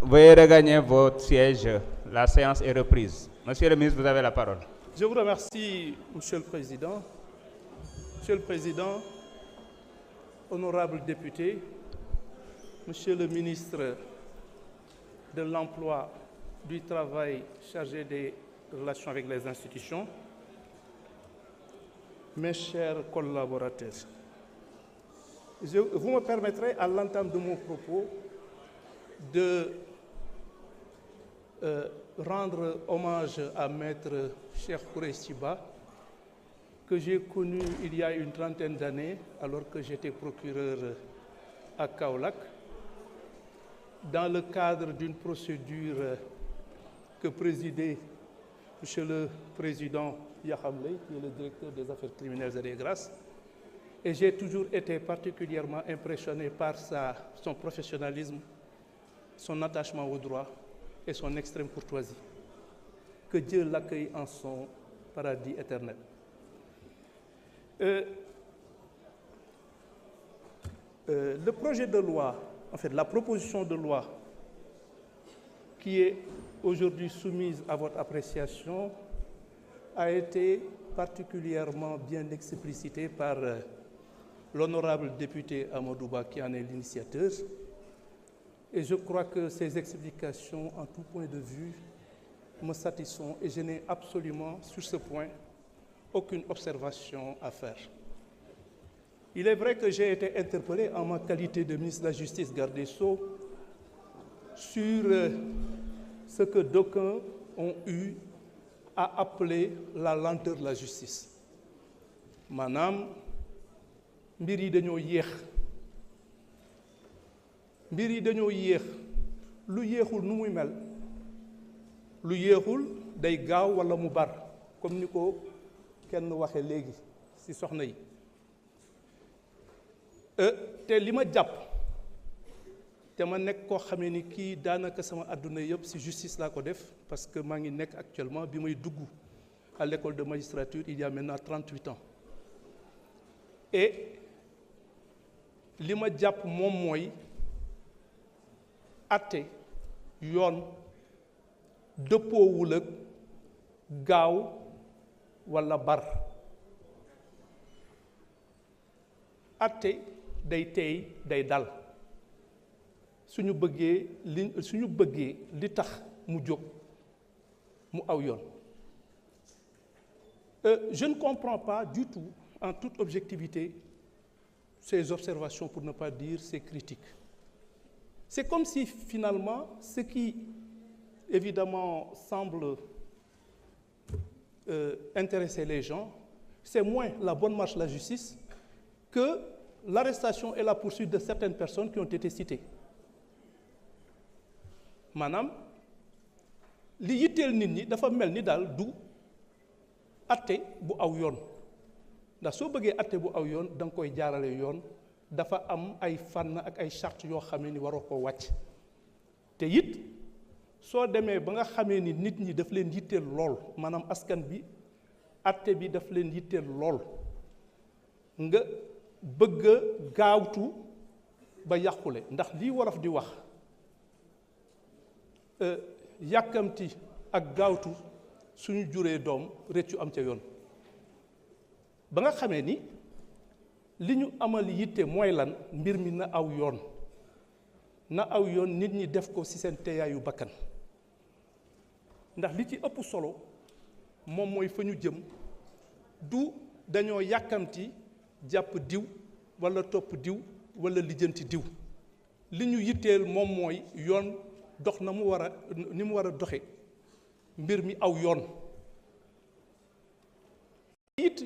Veuillez regagner votre siège. La séance est reprise. Monsieur le ministre, vous avez la parole. Je vous remercie, Monsieur le Président. Monsieur le Président, honorables députés, Monsieur le ministre de l'Emploi, du Travail chargé des relations avec les institutions, mes chers collaborateurs, vous me permettrez à l'entame de mon propos de rendre hommage à Maître Cheikh Khoureyssi Ba, que j'ai connu il y a une trentaine d'années, alors que j'étais procureur à Kaolack, dans le cadre d'une procédure que présidait Monsieur le Président Yaham Leye, qui est le directeur des affaires criminelles et des grâces. Et j'ai toujours été particulièrement impressionné par son professionnalisme, son attachement au droit et son extrême courtoisie. Que Dieu l'accueille en son paradis éternel. Le projet de loi, en fait, la proposition de loi qui est aujourd'hui soumise à votre appréciation a été particulièrement bien explicitée par l'honorable député Amadou Ba, qui en est l'initiateur. Et je crois que ces explications, en tout point de vue, me satisfont et je n'ai absolument, sur ce point, aucune observation à faire. Il est vrai que j'ai été interpellé en ma qualité de ministre de la Justice, garde des Sceaux, sur ce que d'aucuns ont eu à appeler la lenteur de la justice. Maanaam mbir yi dañoo yéex lu yéexul nu muy mel lu yéexul day gaaw walla mu bar comme ni ko kenn waxe léegi ci soxna yi te li ma jàpp te ma nekk koo xamee ni kii daanaka sama àdduna yëpp ci justice laa ko def parce que maa ngi nekk actuellement bi may dugg à l'école de magistrature il y a maintenant 38 ans et li ma jàpp moom mooy atte yoon dëppoowul ak gaaw walla bar atte day teey day dal suñu bëggee li tax mu jóg mu aw yoon je ne comprends pas du tout en toute objectivité ces observations, pour ne pas dire ces critiques. C'est comme si finalement ce qui évidemment semble intéresser les gens, c'est moins la bonne marche de la justice que l'arrestation et la poursuite de certaines personnes qui ont été citées. Maanaam li yitteel nit ñi dafa mel ni daal du atte bu aw yoon ndax soo bëggee atte bu aw yoon da nga koy jaarale yoon dafa am ay fànn ak ay charte yoo xamee ni waroo ko wàcc te it soo demee ba nga xamee ni nit ñi daf leen yitteel lool maanaam askan bi atte bi daf leen yitteel lool nga bëgg a gaawtu ba yàqule ndax lii wolof di wax yàkkamti ak gaawtu suñu juree doom réccu am ca yoon ba nga xamee ni li ñu amal yitte mooy lan mbir mi na aw yoon nit ñi def ko ci seen teeyaayu bakkan ndax li ci ëpp solo moom mooy fa ñu jëm du dañoo yàkkamti jàpp diw walla topp diw walla lijjanti diw li ñu yitteel moom mooy yoon dox na mu war a doxe mbir mi aw yoon it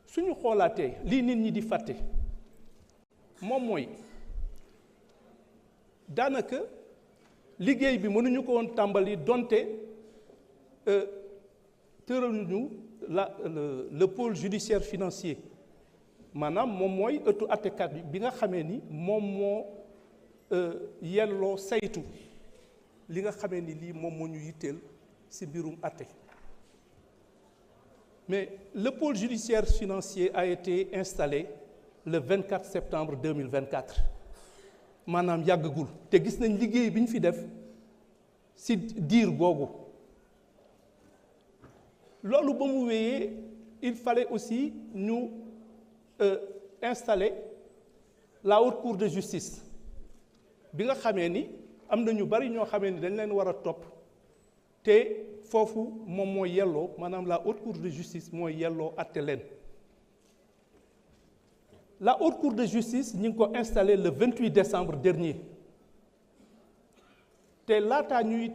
suñu xoolaatee lii nit ñi di fàtte moom mooy daanaka liggéey bi mënuñu ko woon tàmbali donte tëraluñu le pôle judiciaire financier maanaam moom mooy ëttu àttekat bi nga xamee ni moom moo yelloo saytu li nga xamee ni lii moom moo ñu yitteel ci mbirum àtte mais le pôle judiciaire financier a été installé le 24 septembre 2024 maanaam yàggagul te gis nañ liggéey bi ñu fi def ci diir googu. loolu ba mu wéyee il fallait aussi ñu installer la haute cour de justice bi nga xamee ni am na ñu bari ñoo xamee ni dañ leen war a topp te foofu moom mooy yelloo maanaam la haute cour de justice mooy yelloo àtte leen. La haute cour de justice ñu ngi ko installé le 28 décembre dernier te laataa ñuy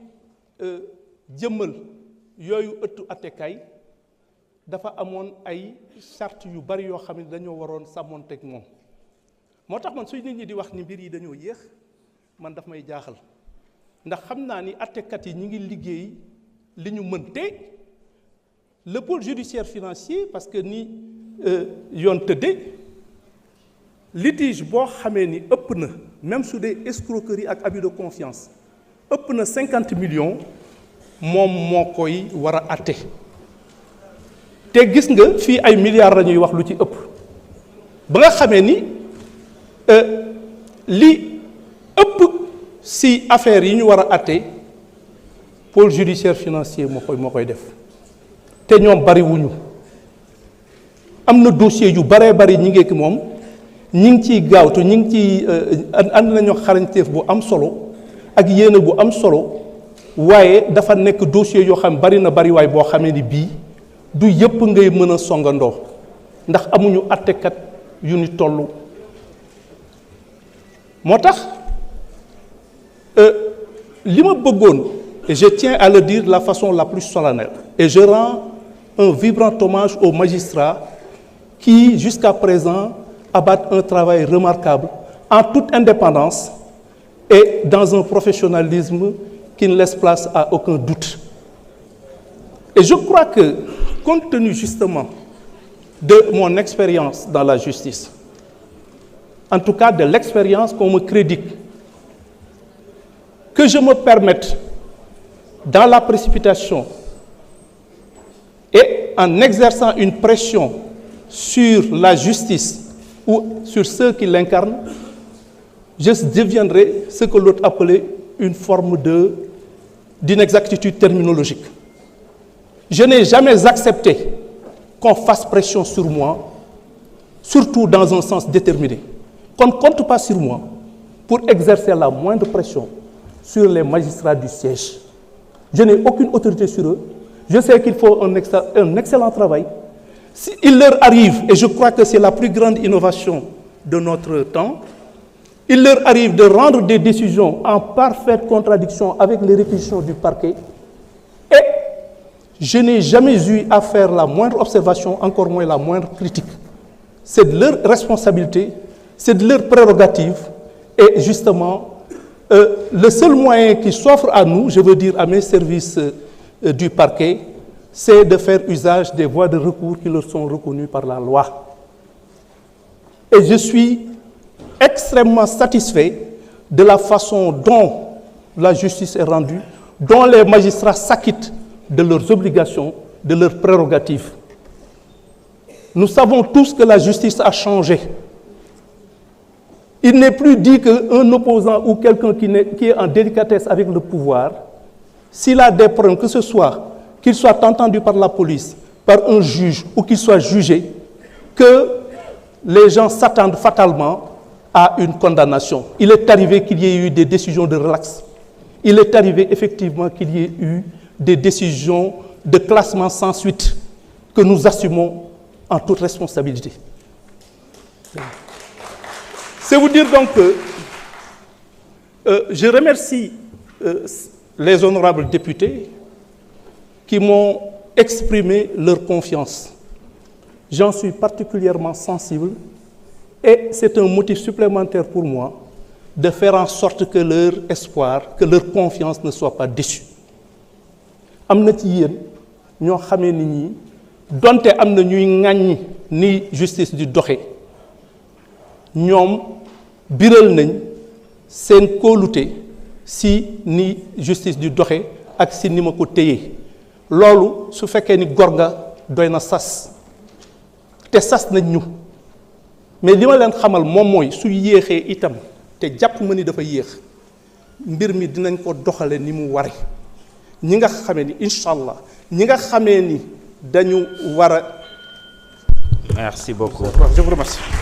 jëmmal yooyu ëttu attekaay dafa amoon ay charte yu bari yoo xam ne dañoo waroon sàmmoonteeg moom moo tax man suy nit ñi di wax ni mbir yi dañoo yéex man daf may jaaxal ndax xam naa ni attekat yi ñi ngi liggéey li ñu mën te le pôle judiciaire financier parce que ni yoon tëddee litige boo xamee ni ëpp na même su dee escroquerie ak abus de confiance ëpp na 50 millions moom moo koy war a atte te gis nga fii ay milliards la ñuy wax lu ci ëpp ba nga xamee ni li ëpp si affaire yi ñu war a atte pôle judiciaire financier moo koy def te ñoom bari wuñu am na dossier yu baree bari ñi ngeeki moom ñi ngi ciy gaawtu ñi ngi ciy ànd nañu xarañteef bu am solo ak yéene bu am solo waaye dafa nekk dossier yoo xam bari na bari waay boo xamee ni bii du yëpp ngay mën a songandoo ndax amuñu attekat yu ni toll moo tax li ma bëggoon et je tiens à le dire de la façon la plus solennelle et je rends un vibrant hommage aux magistrats qui jusqu'à présent abattent un travail remarquable en toute indépendance et dans un professionnalisme qui ne laisse place à aucun doute. Et je crois que, compte tenu justement de mon expérience dans la justice, en tout cas de l'expérience qu'on me crédite, que je me permette, dans la précipitation et en exerçant une pression sur la justice ou sur ceux qui l'incarnent, je deviendrai ce que l'autre appelait une forme d'inexactitude terminologique. Je n'ai jamais accepté qu'on fasse pression sur moi, surtout dans un sens déterminé. Qu'on ne compte pas sur moi pour exercer la moindre pression sur les magistrats du siège. Je n'ai aucune autorité sur eux. Je sais qu'il faut un excellent travail. Il leur arrive, et je crois que c'est la plus grande innovation de notre temps, il leur arrive de rendre des décisions en parfaite contradiction avec les réquisitions du parquet. Et je n'ai jamais eu à faire la moindre observation, encore moins la moindre critique. C'est de leur responsabilité, c'est de leur prérogative. Et justement, le seul moyen qui s'offre à nous, je veux dire à mes services du parquet, c'est de faire usage des voies de recours qui leur sont reconnues par la loi. Et je suis extrêmement satisfait de la façon dont la justice est rendue, dont les magistrats s'acquittent de leurs obligations, de leurs prérogatives. Nous savons tous que la justice a changé. Il n'est plus dit qu'un opposant ou quelqu'un qui est en délicatesse avec le pouvoir, s'il a des problèmes, que ce soit qu'il soit entendu par la police, par un juge ou qu'il soit jugé, que les gens s'attendent fatalement à une condamnation. Il est arrivé qu'il y ait eu des décisions de relax. Il est arrivé effectivement qu'il y ait eu des décisions de classement sans suite que nous assumons en toute responsabilité. C'est vous dire donc que je remercie les honorables députés qui m'ont exprimé leur confiance. J'en suis particulièrement sensible et c'est un motif supplémentaire pour moi de faire en sorte que leur espoir, que leur confiance ne soit pas déçue. am na ci yéen ñoo xamee ni ñi donte am na ñuy ŋàññi ni justice di doxe ñoom biral nañ seen kóolute si ni justice di doxe ak si ni ma ko téye loolu su fekkee ni gor nga doy na sas te sas nañ ñu mais li ma leen xamal moom mooy su yéexee itam te jàpp ma ni dafa yéex mbir mi dinañ ko doxale ni mu ware ñi nga xamee ni incha allah ñi nga xamee ni dañu war a. Merci beaucoup. Je vous remercie.